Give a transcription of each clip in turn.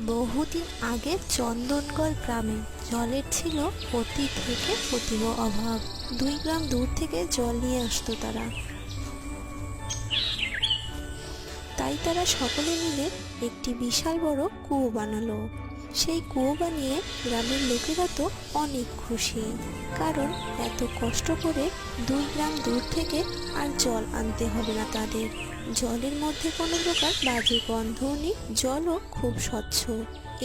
বহুদিন আগে চন্দনগড় গ্রামে জলের ছিল অতি থেকে অতীব অভাব। 2 গ্রাম দূর থেকে জল নিয়ে আসতো তারা। তাই তারা সকলে মিলে একটি বিশাল বড় কুয়ো বানালো। সেই কুয়ো বানিয়ে গ্রামের লোকেরা তো অনেক খুশি, কারণ এত কষ্ট করে 2 গ্রাম দূর থেকে আর জল আনতে হবে না তাদের। জলের মধ্যে কোনো প্রকার বাজে গন্ধও নেই, জলও খুব স্বচ্ছ।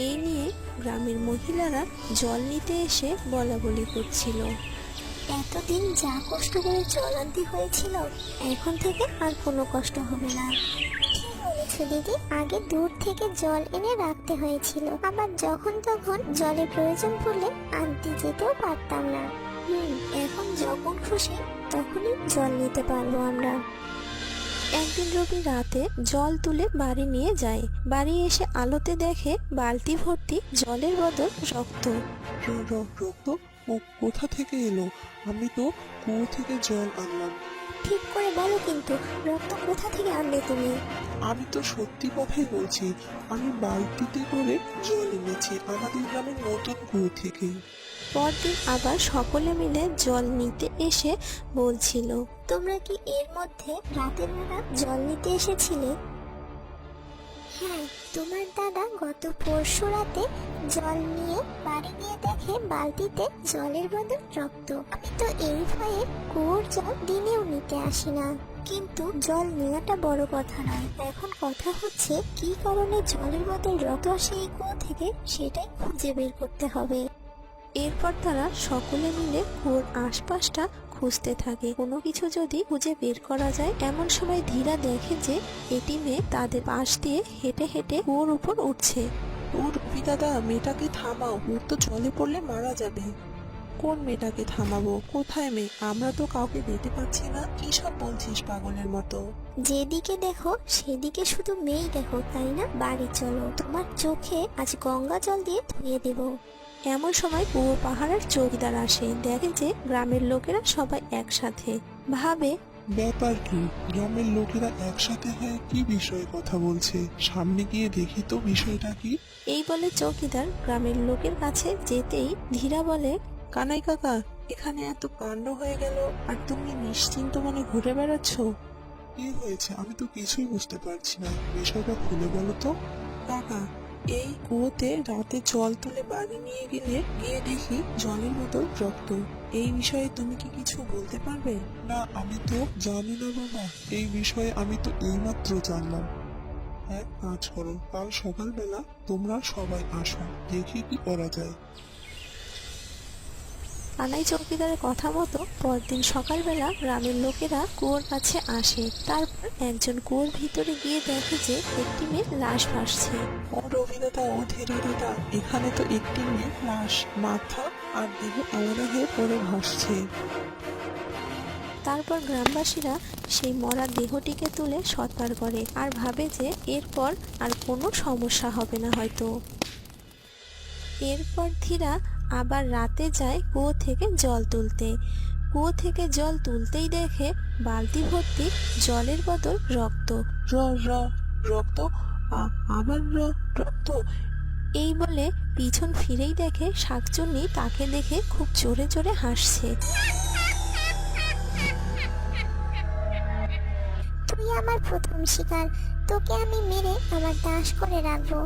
এই নিয়ে গ্রামের মহিলারা জল নিতে এসে বলাবলি করছিল, এতদিন যা কষ্ট করে জল আনতে হয়েছিল, এখন থেকে আর কোনো কষ্ট হবে না। ঠিক বলেছো দিদি, আগে দূর থেকে জল এনে রাখতে হয়েছিল, আবার যখন তখন জলের প্রয়োজন পড়লে আনতে যেতেও পারতাম না। এখন যখন খুশি তখনই জল নিতে পারবো আমরা। একদিন রবি রাতে জল তুলে বাড়ি নিয়ে যায়। বাড়ি এসে আলোতে দেখে বালতি ভর্তি জলের বদল রক্ত। রক্ত? ও কোথা থেকে এলো? আমি তো কুয়ো থেকে জল আনলাম। ঠিক করে বলো, কিন্তু রক্ত কোথা থেকে আনলে তুমি? আমি তো সত্যি কথাই বলছি, আমি বালতিতে করে জল এনেছি আমাদের গ্রামের নতুন কুয়ো থেকে। পরদিন আবার সকলে মিলে জল নিতে এসে বলছিল, তোমরা কি এর মধ্যে রাতের বেলা জল নিতে এসেছিলে? হ্যাঁ, তোমার দাদা গত পরশু রাতে জল নিয়ে বাড়ি গিয়ে দেখে বালতিতে জলের বদল রক্ত। আমি তো এই ভয়ে কুয়োর জল দিনেও নিতে আসি না। কিন্তু জল নেওয়াটা বড় কথা নয়, এখন কথা হচ্ছে কি কারণে জলের বদল রক্ত আসে এই কুয়ো থেকে, সেটাই খুঁজে বের করতে হবে। এরপর তারা সকলে মিলে কুয়োর আশপাশটা খুঁজতে থাকে। কোনো কিছু যদি খুঁজে বের করা যায়। এমন সময় ধীরা দেখে যে একটি মেয়ে তাদের পাশ দিয়ে হেঁটে হেঁটে কুয়োর উপর উঠছে। ও রবি দাদা, মেয়েটাকে থামাও, ওর তো জলে পড়লে মারা যাবে। কোন মেয়েটাকে থামাবো? কোথায় মেয়ে? আমরা তো কাউকে দেখতে পাচ্ছি না। কি সব বলছিস পাগলের মতো? যেদিকে দেখো সেদিকে শুধু মেয়েই দেখো, তাই না? বাড়ি চলো, তোমার চোখে আজ গঙ্গা জল দিয়ে ধুয়ে দেবো। এমন সময় কুয়ো পাহাড়ের চৌকিদার আসে। দেখে যে গ্রামের লোকেরা সবাই একসাথে। ভাবে, ব্যাপার কি? গ্রামের লোকেরা একসাথে হয়ে কি বিষয়ে কথা বলছে? সামনে গিয়ে দেখি তো বিষয়টা কি। এই বলে চৌকিদার গ্রামের লোকের কাছে যেতেই ধীরা বলে, কানাই কাকা, এখানে এত কাণ্ড হয়ে গেল আর তুমি নিশ্চিন্ত মনে ঘুরে বেড়াচ্ছ। কি হয়েছে? আমি তো কিছুই বুঝতে পারছি না, বিষয়টা খুলে বলো তো। কাকা, এই কুয়োতে রাতে জল তুলে বাড়ি নিয়ে গিয়ে দেখি জলের বোতল রক্ত। এই বিষয়ে তুমি কি কিছু বলতে পারবে? না, আমি তো জানি না বাবা, এই বিষয়ে আমি তো এইমাত্র জানলাম। এক কাজ করো, কাল সকালবেলা তোমরা সবাই আসো, দেখি কি করা যায়। কানাই চৌকিদারের কথা মতো পরদিন সকালবেলা গ্রামের লোকেরা কুয়োর কাছে আসে। তারপর একজন কুয়োর ভিতরে গিয়ে দেখে যে একটি মেয়ে লাশ ভাসছে। ও রবি দাদা, ও ধীরে দাদা, এখানে তো একটি মেয়ের লাশ, মাথা আর দেহ আলাদা হয়ে পড়ে ভাসছে। তারপর গ্রামবাসীরা সেই মরা দেহটিকে তুলে সৎকার করে আর ভাবে যে এরপর আর কোনো সমস্যা হবে না হয়তো। এরপর ধীরা আবার রাতে যায় কুয়ো থেকে জল তুলতে। কুয়ো থেকে জল তুলতেই দেখে বালতি ভর্তি জলের বদল রক্ত। র র রক্ত, আবার রক্ত। এই বলে পিছন ফিরেই দেখে শাকচুন্নি তাকে দেখে খুব জোরে জোরে হাসছে। তুই আমার প্রথম শিকার, তোকে আমি মেরে আমার দাস করে রাখবো।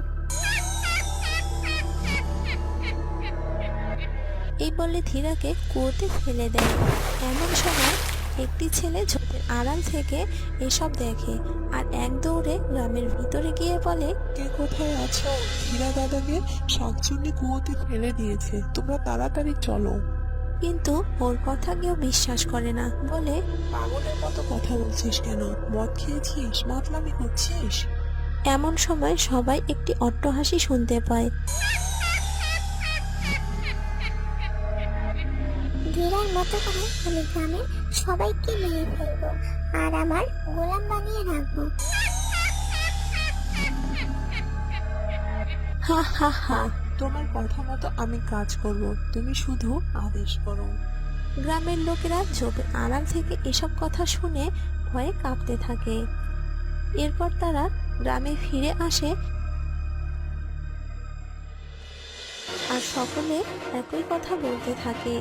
এই বলে ধীরাকে কুয়োতে ফেলে দেয়। এমন সময় একটি ছেলে ঝোপের আড়াল থেকে এসব দেখে আর এক দৌড়ে গ্রামের ভিতরে গিয়ে বলে, কে কোথায় আছো? ধীরা দাদাকে শাকচুন্নি কুয়োতে ফেলে দিয়েছে, তোমরা তাড়াতাড়ি চলো। কিন্তু ওর কথা কেউ বিশ্বাস করে না। বলে, পাগলের মতো কথা বলছিস কেন? মদ খেয়েছিস? মাতলামি করছিস? এমন সময় সবাই একটি অট্টহাসি শুনতে পায়। ধীরার মতো করে আমি গ্রামের সবাইকে মেরে ফেলবো আর আমার গোলাম বানিয়ে রাখবো। হা হা হা। তোমার কথা মতো আমি কাজ করব, তুমি শুধু আদেশ করো। গ্রামের লোকেরা ঝোপের আড়াল থেকে এসব কথা শুনে ভয়ে কাঁপতে থাকে। এরপর তারা গ্রামে ফিরে আসে। আর সকলে একই কথা বলতে থাকে,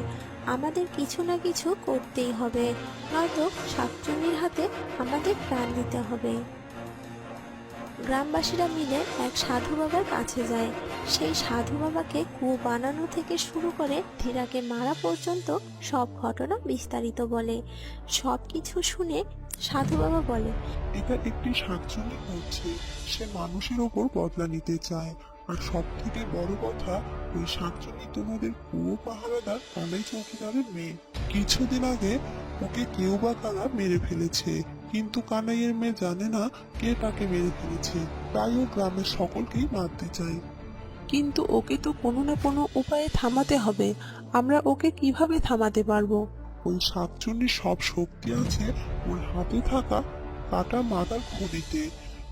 আমাদের কিছু না কিছু করতেই হবে, নয়তো শাকচুন্নির হাতে আমাদের প্রাণ দিতে হবে। গ্রামবাসীরা মিলে এক সাধু বাবার কাছে যায়। সেই সাধু বাবাকে কুয়ো বানানো থেকে শুরু করে ধীরাকে মারা পর্যন্ত সব ঘটনা বিস্তারিত বলে। সবকিছু শুনে সাধু বাবা বলে, এটা একটি শাকচুন্নি হচ্ছে, সে মানুষের ওপর বদলা নিতে চায়। আর সব থেকে বড় কথা, ওই শাকচুন্নি তোমাদের কুয়ো পাহারাদার কানাই চৌকিদারের মেয়ে। কিছুদিন আগে ওকে কেউ বা কারা মেরে ফেলেছে, কিন্তু কানাইয়ের মেয়ে জানে না কে তাকে মেরে ফেলেছে, তাই ও গ্রামের সকলকেই মারতে চায়। কিন্তু ওকে তো কোনো না কোনো উপায়ে থামাতে হবে। আমরা ওকে কিভাবে থামাতে পারবো? ওই শাকচুন্নির সব শক্তি আছে ওর হাতে থাকা কাটা মাথার খুঁড়িতে।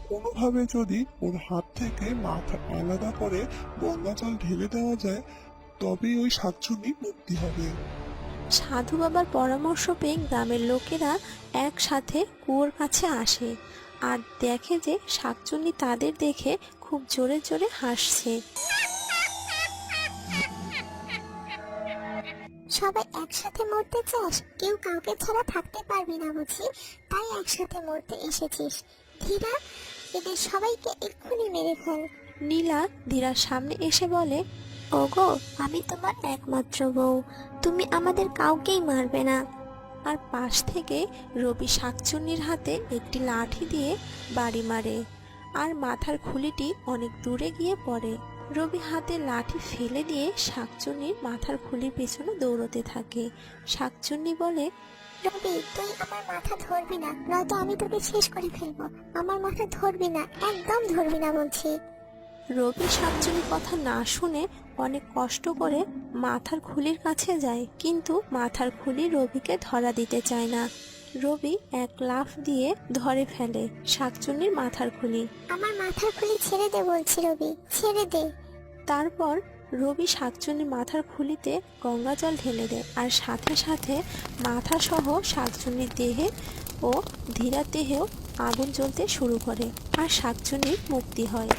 কোনোভাবে যদি ওর হাত থেকে মাথা আলাদা করে গঙ্গা জল ঢেলে দেওয়া যায়, তবেই ওই শাকচুন্নি মুক্তি হবে। সাধু বাবার পরামর্শ পেয়ে গ্রামের লোকেরা একসাথে কুয়োর কাছে আসে আর দেখে যে শাকচুন্নি তাদের দেখে খুব জোরে জোরে হাসছে। সবাই একসাথে মরতে চাস? কেউ কাউকে ছাড়া থাকতে পারবি না বুঝি, তাই একসাথে মরতে এসেছিস। ধীরা, এদের সবাইকে এক্ষুনি মেরে ফেল। নীলা ধীরার সামনে এসে বলে, ওগো, আমি তোমার একমাত্র বউ, তুমি আমাদের কাউকেই মারবে না। আর পাশ থেকে রবি শাকচুন্নির হাতে একটি লাঠি দিয়ে বাড়ি মারে, আর মাথার খুলিটি অনেক দূরে গিয়ে পড়ে। রবি হাতে লাঠি ফেলে দিয়ে শাকচুন্নির মাথার খুলির পেছনে দৌড়তে থাকে। শাকচুন্নি বলে, রবি, তুই আমার মাথা ধরবি না, নয়তো আমি তোকে শেষ করে ফেলবো। আমার মাথা ধরবি না, একদম ধরবি না বলছি। রবি শাকচুন্নির কথা না শুনে অনেক কষ্ট করে মাথার খুলির কাছে যায়, কিন্তু মাথার খুলি রবিকে ধরা দিতে চায় না। রবি এক লাফ দিয়ে ধরে ফেলে শাকচুন্নির মাথার খুলি। আমার মাথার খুলি ছেড়ে দে বলছি রবি, ছেড়ে দে। তারপর রবি শাকচুন্নির মাথার খুলিতে গঙ্গা জল ঢেলে দেয়, আর সাথে সাথে মাথা সহ শাকচুন্নির দেহে ও ধীরার দেহেও আগুন জ্বলতে শুরু করে, আর শাকচুন্নির মুক্তি হয়।